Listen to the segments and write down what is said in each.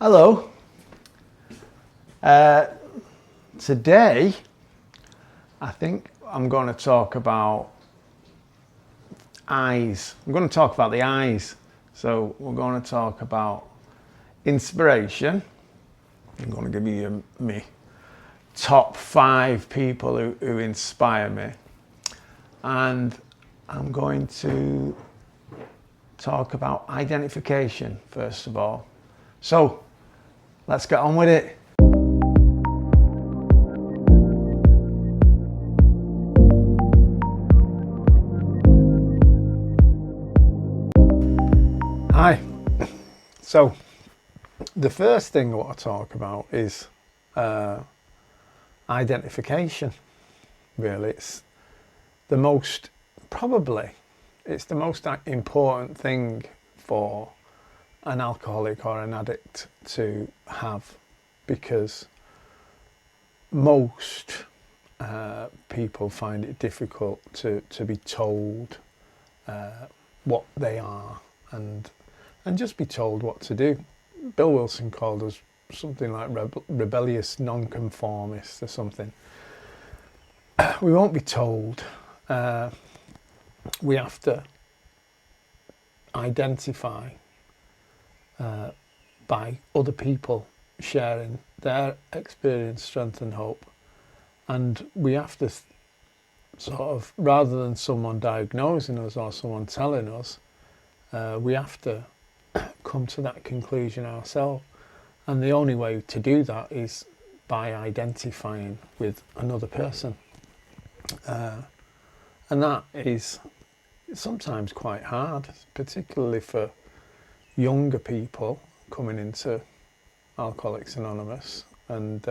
Hello. Today, I think I'm going to talk about eyes. I'm going to talk about the eyes. So we're going to talk about inspiration. I'm going to give you me top 5 people who inspire me. And I'm going to talk about identification, first of all. So let's get on with it. Hi. So the first thing I want to talk about is identification. Really, it's the most important thing for an alcoholic or an addict to have, because most people find it difficult to be told what they are and just be told what to do. Bill Wilson called us something like rebellious nonconformists or something. We won't be told. We have to identify by other people sharing their experience, strength and hope. And we have to sort of, rather than someone diagnosing us or someone telling us, we have to come to that conclusion ourselves. And the only way to do that is by identifying with another person. And that is sometimes quite hard, particularly for younger people coming into Alcoholics Anonymous and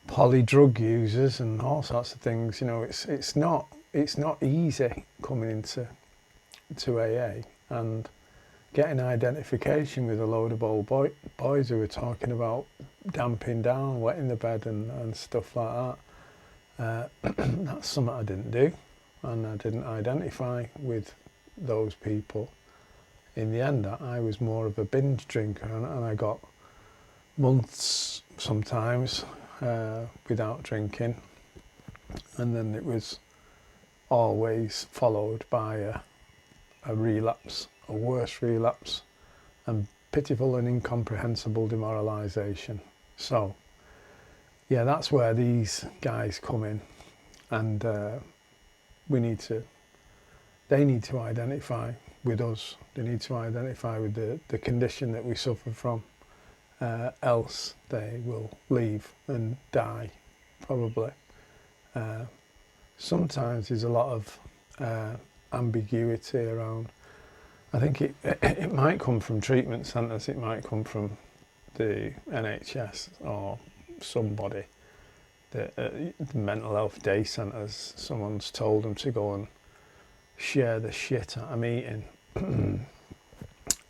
poly drug users and all sorts of things. You know, it's not easy coming into AA and getting identification with a load of old boys who were talking about damping down, wetting the bed and stuff like that. That's something I didn't do, and I didn't identify with those people. In the end, I was more of a binge drinker, and I got months sometimes without drinking, and then it was always followed by a relapse, a worse relapse, and pitiful and incomprehensible demoralisation. So yeah, that's where these guys come in, and they need to identify with us. They need to identify with the condition that we suffer from, else they will leave and die, probably. Sometimes there's a lot of ambiguity around. I think it might come from treatment centres, it might come from the NHS or somebody, the mental health day centres. Someone's told them to go and share the shit at a meeting.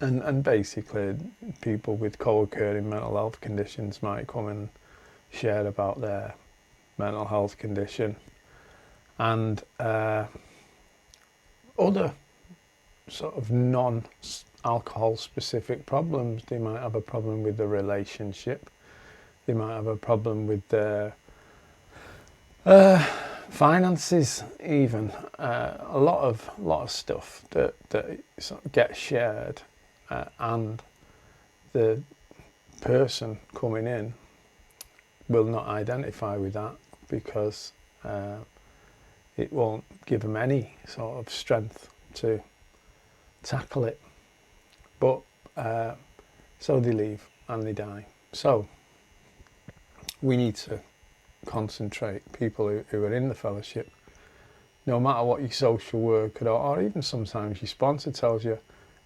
and basically people with co-occurring mental health conditions might come and share about their mental health condition, and other sort of non-alcohol specific problems. They might have a problem with the relationship, they might have a problem with their finances, even a lot of stuff that sort of gets shared, and the person coming in will not identify with that, because it won't give them any sort of strength to tackle it. But so they leave and they die. So we need to concentrate, people who are in the fellowship, no matter what your social worker or even sometimes your sponsor tells you,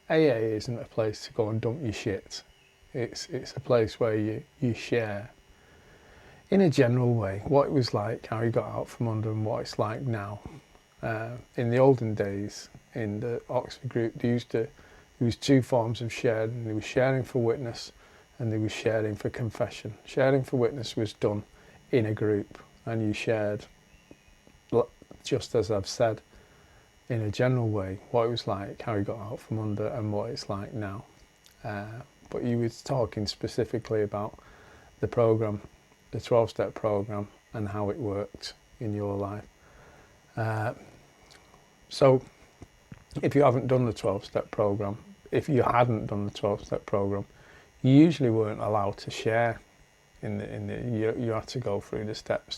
AA isn't a place to go and dump your shit. It's a place where you share in a general way what it was like, how you got out from under, and what it's like now. In the olden days, in the Oxford group, there was 2 forms of sharing. There was sharing for witness and there was sharing for confession. Sharing for witness was done in a group, and you shared, just as I've said, in a general way, what it was like, how you got out from under, and what it's like now. but he was talking specifically about the program, the 12-step program, and how it worked in your life. So if you haven't done the 12-step program, if you hadn't done the 12-step program, you usually weren't allowed to share you had to go through the steps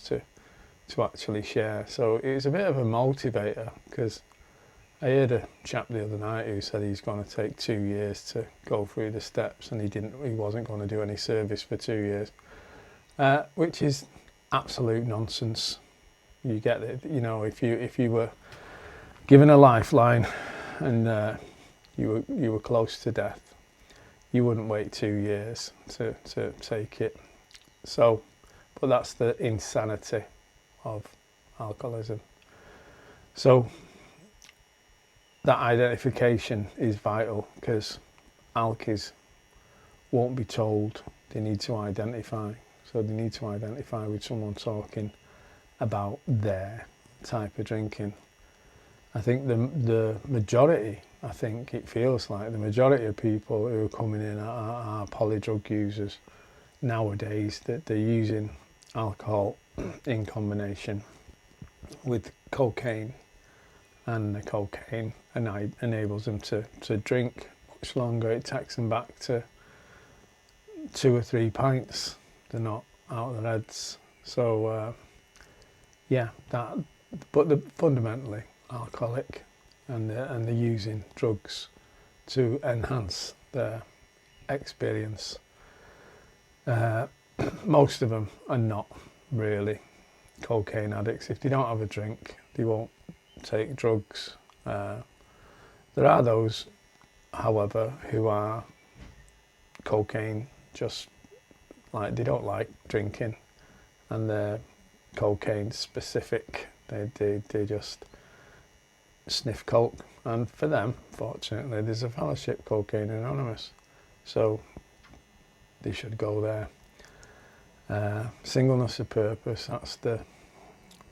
to actually share. So it was a bit of a motivator, because I heard a chap the other night who said he's going to take 2 years to go through the steps, and he wasn't going to do any service for 2 years, which is absolute nonsense. You get it, you know, if you were given a lifeline and you were close to death, you wouldn't wait 2 years to take it. So, but that's the insanity of alcoholism. So that identification is vital, because alkies won't be told, they need to identify. So they need to identify with someone talking about their type of drinking. I think the majority, I think it feels like the majority of people who are coming in are polydrug users nowadays, that they're using alcohol in combination with cocaine, and the cocaine enables them to drink much longer. It takes them back to 2 or 3 pints. They're not out of their heads. So yeah, that. But fundamentally alcoholic, and they're using drugs to enhance their experience. Most of them are not really cocaine addicts. If they don't have a drink, they won't take drugs. There are those, however, who are cocaine, just like they don't like drinking, and they're cocaine specific. They just sniff coke, and for them, fortunately, there's a fellowship, Cocaine Anonymous, so they should go there. Singleness of purpose, that's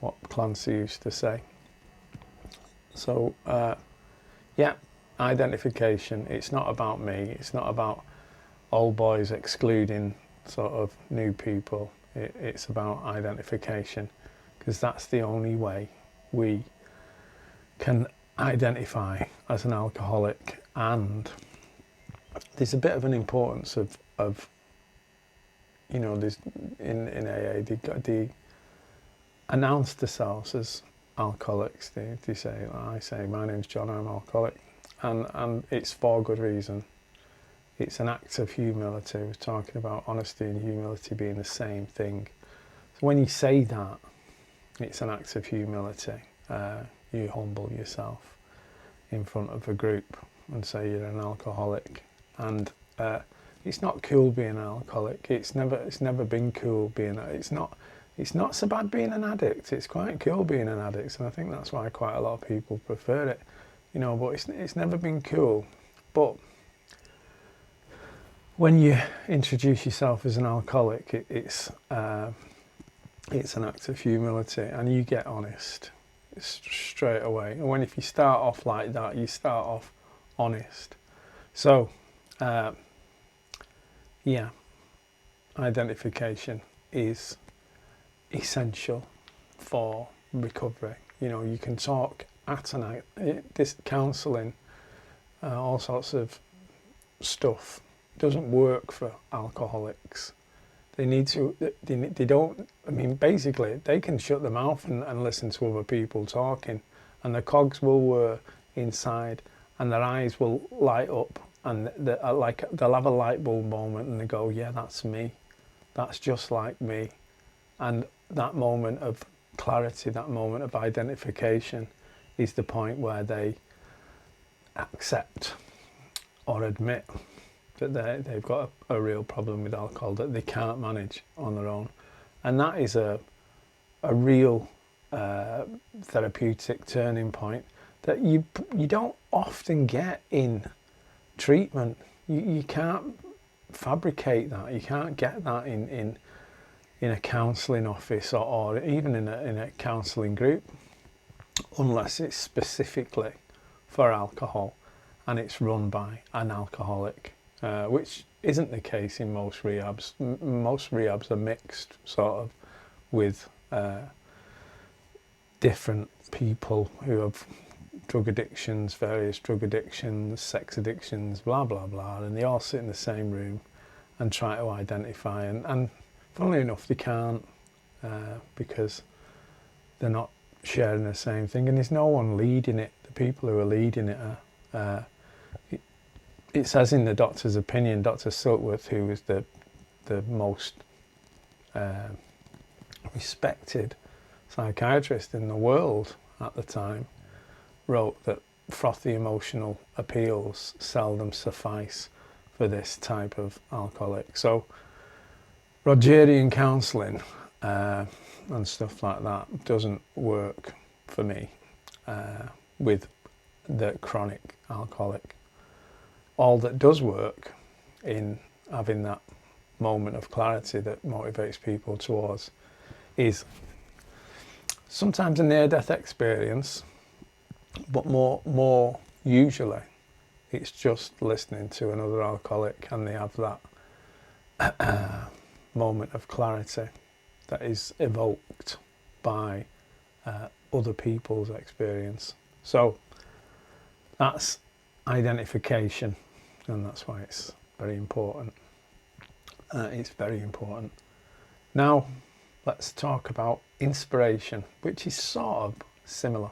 what Clancy used to say. So yeah, identification. It's not about me. It's not about old boys excluding sort of new people. It's about identification, because that's the only way we can identify as an alcoholic. And there's a bit of an importance of you know, there's in AA they announce themselves as alcoholics. They say, I say, my name's John, I'm alcoholic, and it's for good reason. It's an act of humility. We're talking about honesty and humility being the same thing. So when you say that, it's an act of humility. You humble yourself in front of a group and say you're an alcoholic. And it's not cool being an alcoholic. It's never been cool being. It's not so bad being an addict. It's quite cool being an addict, and I think that's why quite a lot of people prefer it. You know, but it's never been cool. But when you introduce yourself as an alcoholic, it's an act of humility, and you get honest straight away. And if you start off like that, you start off honest. So yeah, identification is essential for recovery. You know, you can talk at this counselling, all sorts of stuff doesn't work for alcoholics. They need to, they don't, I mean, basically, they can shut their mouth and listen to other people talking, and the cogs will whir inside, and their eyes will light up, and they'll have a light bulb moment, and they go, yeah, that's me. That's just like me. And that moment of clarity, that moment of identification, is the point where they accept or admit that they've got a real problem with alcohol that they can't manage on their own. And that is a real therapeutic turning point that you don't often get in treatment. You can't fabricate that. You can't get that in a counselling office or even in a counselling group, unless it's specifically for alcohol and it's run by an alcoholic, which isn't the case in most rehabs. Most rehabs are mixed, sort of, with different people who have drug addictions, various drug addictions, sex addictions, blah, blah, blah, and they all sit in the same room and try to identify. And funnily enough, they can't because they're not sharing the same thing, and there's no one leading it. The people who are leading it are, it says in the doctor's opinion, Dr. Silkworth, who was the most respected psychiatrist in the world at the time, wrote that frothy emotional appeals seldom suffice for this type of alcoholic. So Rogerian counselling and stuff like that doesn't work for me with the chronic alcoholic. All that does work in having that moment of clarity that motivates people towards is sometimes a near-death experience, but more usually it's just listening to another alcoholic and they have that moment of clarity that is evoked by other people's experience. So that's identification, and that's why it's very important. It's very important. Now let's talk about inspiration, which is sort of similar.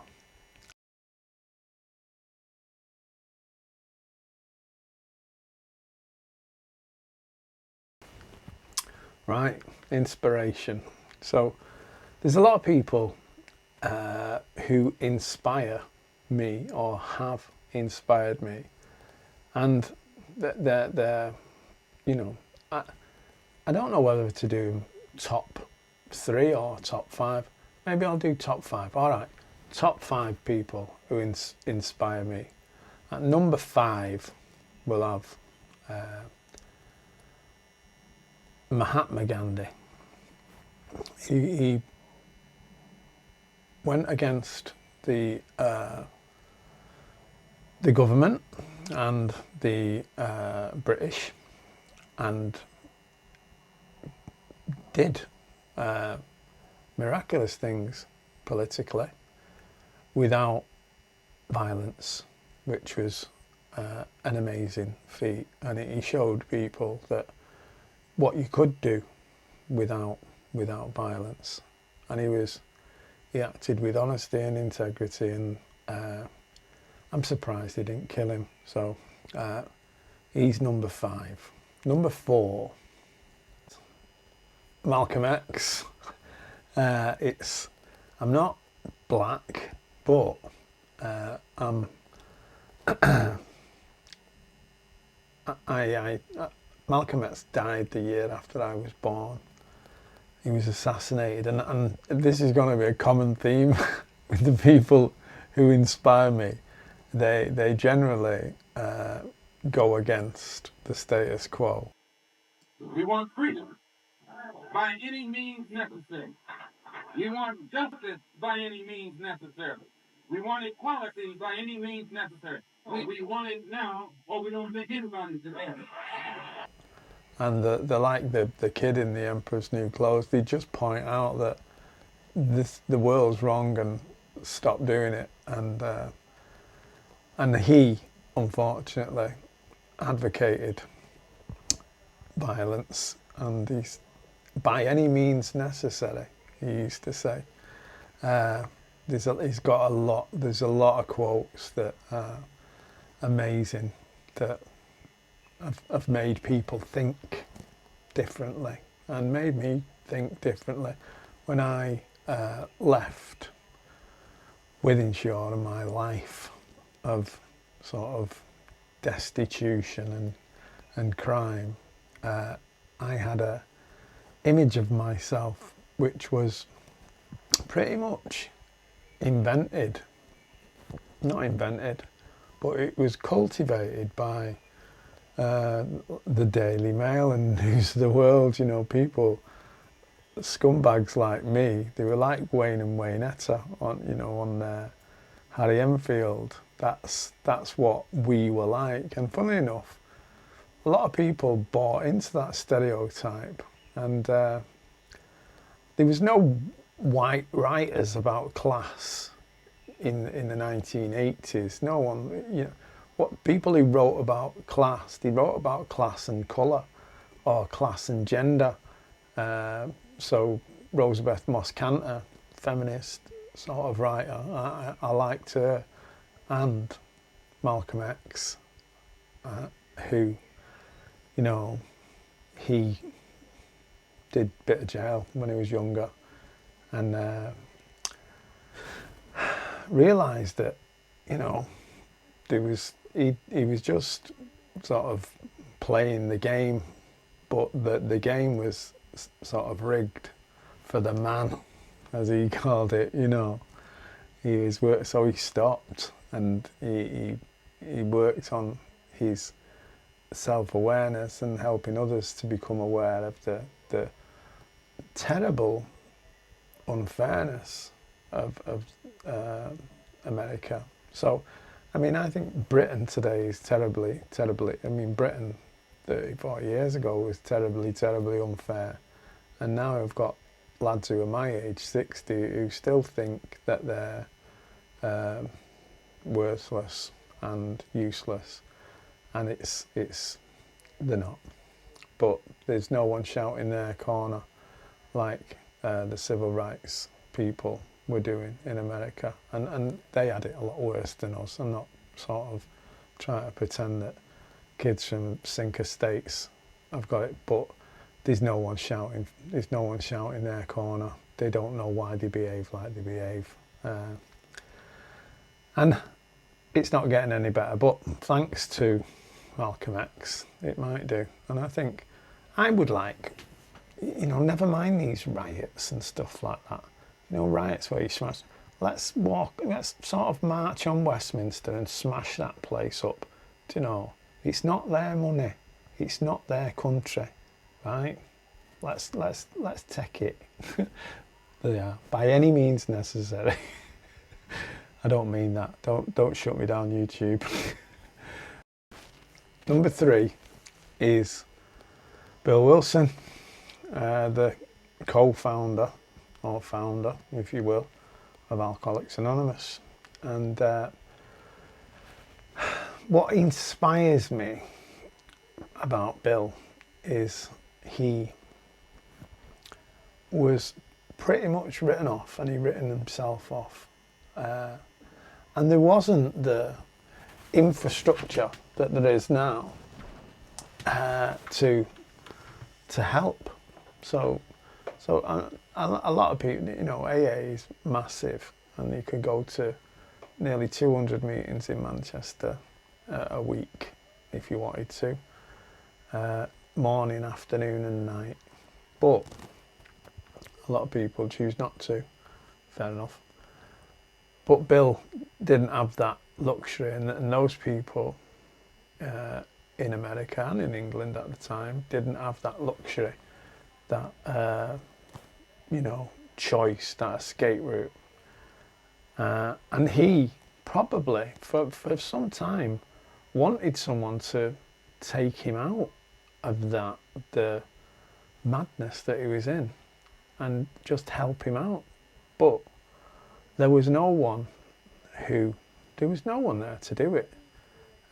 Right, inspiration. So there's a lot of people who inspire me or have inspired me, and they're you know, I don't know whether to do top 3 or top 5. Maybe I'll do top 5. All right, top 5 people who inspire me. At number 5, we'll have Mahatma Gandhi. He went against the government and the British and did miraculous things politically without violence, which was an amazing feat. And he showed people that what you could do without violence. And he acted with honesty and integrity, and I'm surprised he didn't kill him. So he's number 5. Number 4, Malcolm X. I'm not black, but I'm Malcolm X died the year after I was born. He was assassinated, and this is going to be a common theme with the people who inspire me. They generally go against the status quo. We want freedom by any means necessary. We want justice by any means necessary. We want equality by any means necessary. We want it now, or we don't think anybody's today. And they're like the kid in The Emperor's New Clothes. They just point out that the world's wrong and stop doing it. And he, unfortunately, advocated violence, and he's by any means necessary, he used to say. He's got there's a lot of quotes that are amazing, that have made people think differently and made me think differently. When I left Wythenshawe and my life of sort of destitution and crime, I had a image of myself which was pretty much not invented, but it was cultivated by the Daily Mail and News of the World. You know, people, scumbags like me, they were like Wayne and Waynetta on Harry Enfield. That's what we were like. And funnily enough, a lot of people bought into that stereotype, and there was no white writers about class in the 1980s. No one, what people who wrote about class, they wrote about class and colour, or class and gender. So Rosabeth Moss Kanter, feminist sort of writer, I liked her, and Malcolm X, who, he did a bit of jail when he was younger, and realised that, he was just sort of playing the game, but the game was sort of rigged for the man, as he called it. So he stopped, and he worked on his self-awareness and helping others to become aware of the terrible unfairness of America. So, I think Britain today is terribly, Britain 30, 40 years ago was terribly, terribly unfair. And now I've got lads who are my age, 60, who still think that they're worthless and useless. And they're not. But there's no one shouting their corner like the civil rights people were doing in America. And they had it a lot worse than us. I'm not sort of trying to pretend that kids from sinker states have got it, but there's no one shouting their corner. They don't know why they behave like they behave. And it's not getting any better, but thanks to Malcolm X, it might do. And I think I would like, never mind these riots and stuff like that. Riots where you smash. Let's sort of march on Westminster and smash that place up. It's not their money. It's not their country, right? Let's take it. Yeah, by any means necessary. I don't mean that. Don't shut me down, YouTube. Number 3 is Bill Wilson, the co-founder, or founder, if you will, of Alcoholics Anonymous. And what inspires me about Bill is he was pretty much written off, and he written himself off. And there wasn't the infrastructure that there is now to help. So a lot of people, AA is massive, and you could go to nearly 200 meetings in Manchester a week if you wanted to, morning, afternoon and night. But a lot of people choose not to, fair enough. But Bill didn't have that luxury, and those people in America and in England at the time didn't have that luxury, that choice, that escape route. And he probably for some time wanted someone to take him out of the madness that he was in and just help him out. But there was no one there to do it.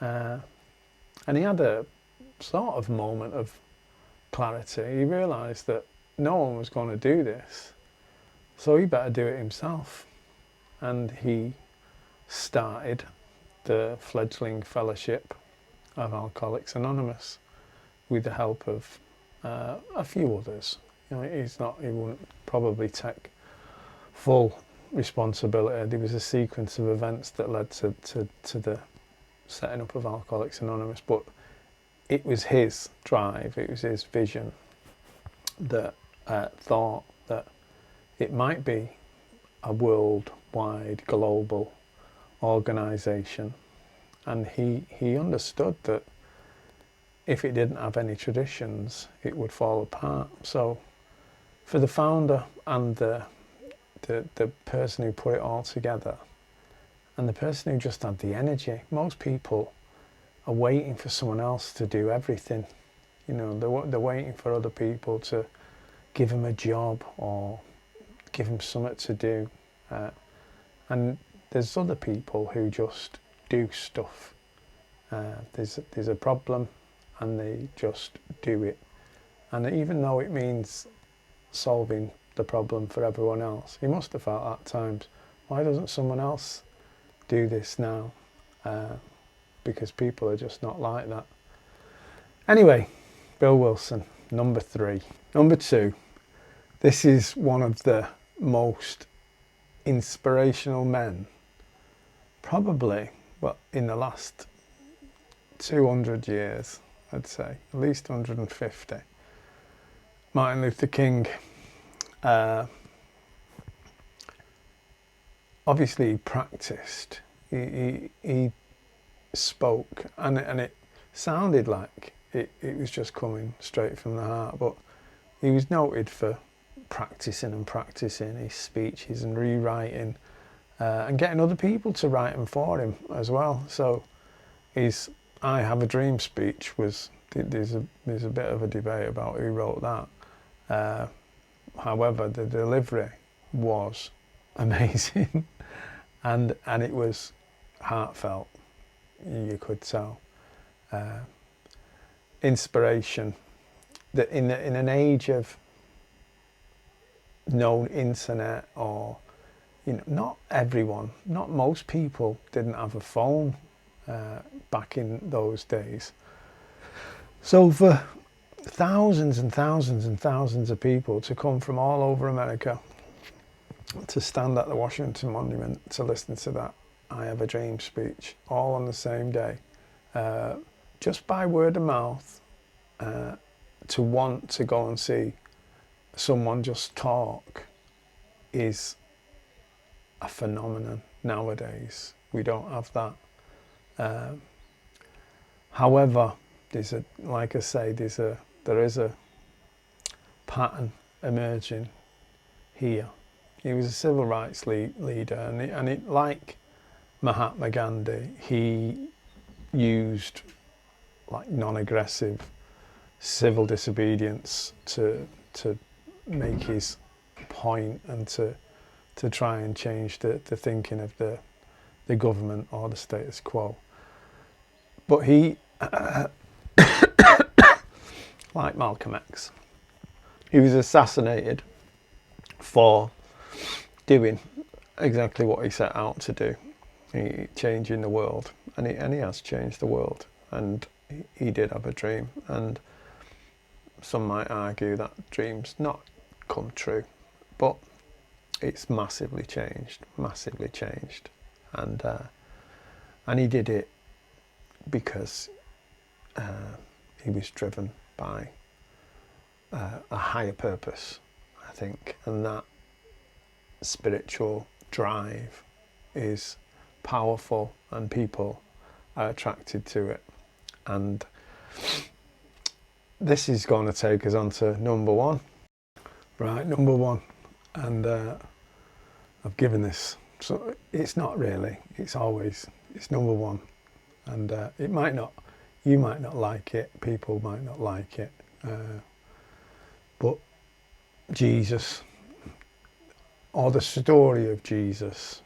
And he had a sort of moment of clarity. He realised that no one was going to do this, so he better do it himself. And he started the fledgling fellowship of Alcoholics Anonymous with the help of a few others. He wouldn't probably take full responsibility. There was a sequence of events that led to the setting up of Alcoholics Anonymous, but it was his drive, it was his vision that thought that it might be a worldwide, global organisation. And he understood that if it didn't have any traditions, it would fall apart. So for the founder and the person who put it all together, and the person who just had the energy, most people are waiting for someone else to do everything. You know, they're waiting for other people to give them a job or give them something to do. And there's other people who just do stuff. There's a problem and they just do it. And even though it means solving the problem for everyone else, he must have felt at times, why doesn't someone else do this now? Because people are just not like that. Anyway, Bill Wilson, number 3. Number 2, this is one of the most inspirational men, probably, but in the last 200 years, I'd say, at least 150. Martin Luther King. Obviously, he practiced. He spoke, and it sounded like it was just coming straight from the heart. But he was noted for practicing his speeches and rewriting, and getting other people to write them for him as well. So his "I Have a Dream" speech was, there's a bit of a debate about who wrote that. However, the delivery was amazing, and it was heartfelt. You could tell. Inspiration. That in an age of no internet, or not everyone, not most people didn't have a phone back in those days. So for thousands and thousands and thousands of people to come from all over America to stand at the Washington Monument to listen to that "I Have a Dream" speech, all on the same day, just by word of mouth, to want to go and see someone just talk is a phenomenon nowadays. We don't have that. However, there is a pattern emerging here. He was a civil rights leader, and like Mahatma Gandhi, he used like non-aggressive civil disobedience to make his point and to try and change the thinking of the government or the status quo. But he, like Malcolm X, he was assassinated for doing exactly what he set out to do, changing the world, and he has changed the world, and he did have a dream, and some might argue that dream's not come true, but it's massively changed, and he did it because he was driven by a higher purpose, I think, and that spiritual drive is powerful and people are attracted to it. And this is going to take us on to number 1. Right, number 1. And I've given this, so it's not really, it's number 1. And you might not like it, people might not like it, but Jesus, or the story of Jesus,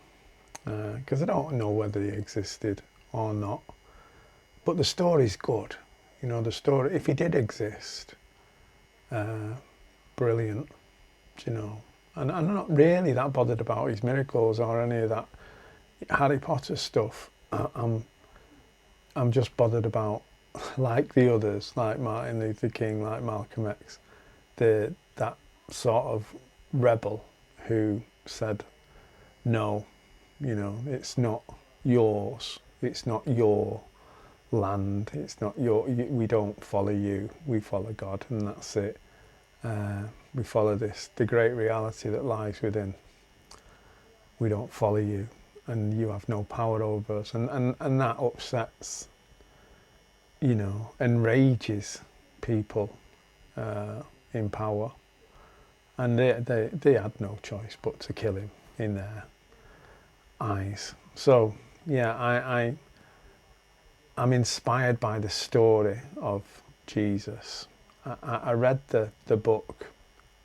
because I don't know whether he existed or not, but the story's good. The story, if he did exist, brilliant, and I'm not really that bothered about his miracles or any of that Harry Potter stuff. I'm just bothered about, like the others, like Martin Luther King, like Malcolm X, that sort of rebel who said, no, it's not yours, it's not your land, it's not we don't follow you, we follow God, and that's it. We follow the great reality that lies within. We don't follow you, and you have no power over us, and that upsets, enrages people in power, and they had no choice but to kill him in their eyes. So yeah, I'm inspired by the story of Jesus. I read the book,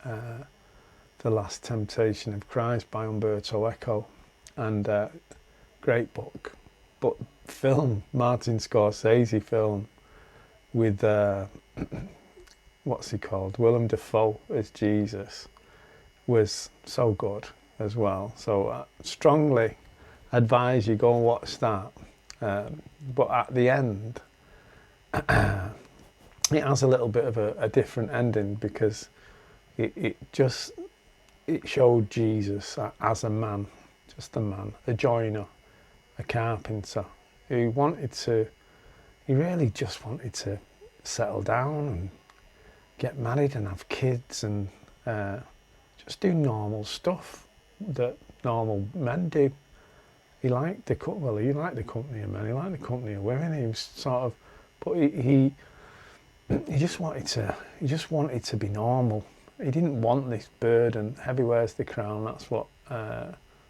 The Last Temptation of Christ by Umberto Eco, and great book. But film, Martin Scorsese film with what's he called, Willem Dafoe as Jesus, was so good as well. So I strongly advise you go and watch that. But at the end, it has a little bit of a different ending, because it showed Jesus as a man, just a man, a joiner, a carpenter, who he really just wanted to settle down and get married and have kids and just do normal stuff that normal men do. He liked the company of men. He liked the company of women. He was sort of, but he just wanted to be normal. He didn't want this burden. Heavy wears the crown. That's what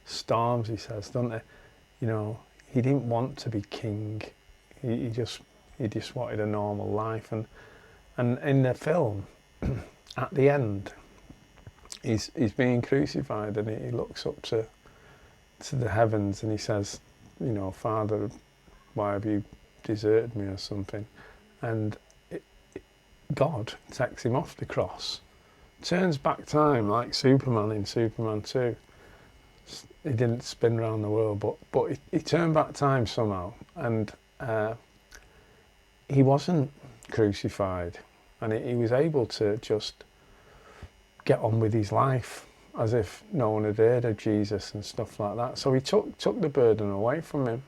Stormzy says, doesn't he? You know, he didn't want to be king. He just wanted a normal life. And in the film, at the end, he's being crucified, and he looks up to the heavens, and he says, you know, Father, why have you deserted me, or something? And God takes him off the cross, turns back time like Superman in Superman 2. He didn't spin around the world, but he turned back time somehow, and he wasn't crucified, and he was able to just get on with his life as if no one had heard of Jesus and stuff like that. So he took the burden away from him,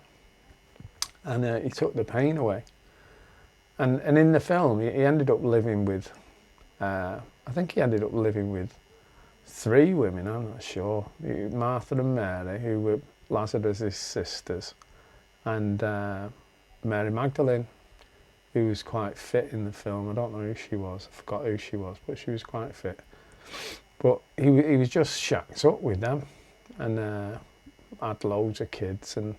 and he took the pain away. And in the film, he ended up living with, I think he ended up living with 3 women, I'm not sure. Martha and Mary, who were Lazarus' sisters, and Mary Magdalene, who was quite fit in the film. I don't know who she was, I forgot who she was, but she was quite fit. But he was just shacked up with them, and had loads of kids, and,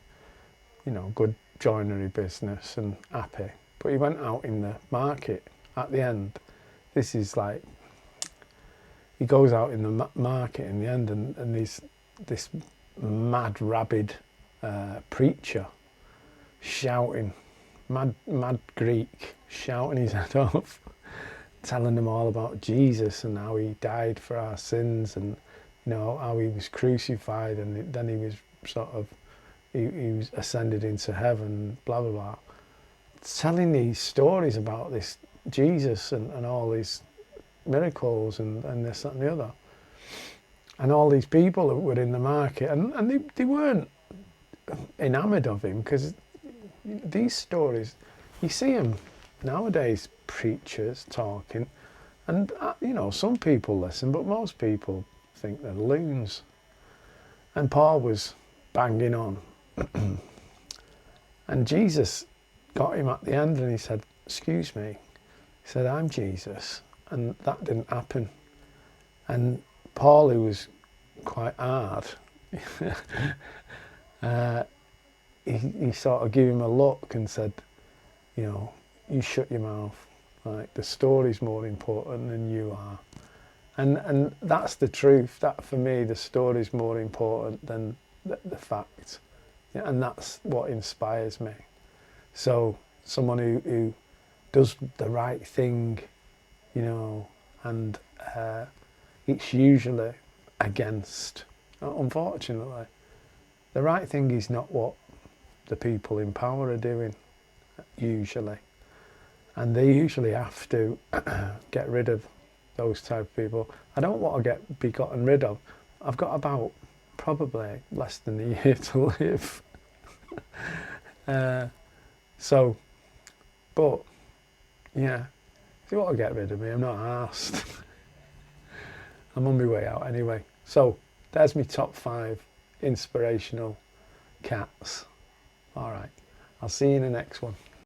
you know, good joinery business, and happy. But he went out in the market at the end. This is like, he goes out in the market in the end, and there's this mad, rabid preacher shouting, mad Greek, shouting his head off, telling them all about Jesus and how he died for our sins, and, you know, how he was crucified, and then he was he was ascended into heaven, blah, blah, blah. Telling these stories about this Jesus and all these miracles and this, that and the other. And all these people that were in the market, and they weren't enamoured of him, because these stories, you see them nowadays, preachers talking, and you know, some people listen, but most people think they're loons. And Paul was banging on. And Jesus got him at the end, and he said, excuse me. He said, I'm Jesus. And that didn't happen. And Paul, who was quite hard, he sort of gave him a look and said, you know, you shut your mouth. Like, the story's more important than you are. And that's the truth. That, for me, the story's more important than the fact. Yeah, and that's what inspires me. So someone who does the right thing, you know, and it's usually against, unfortunately, the right thing is not what the people in power are doing, usually. And they usually have to get rid of those type of people. I don't want to be gotten rid of. I've got about probably less than a year to live. But yeah, if you want to get rid of me, I'm not arsed. I'm on my way out anyway. So there's my top 5 inspirational cats. All right, I'll see you in the next one.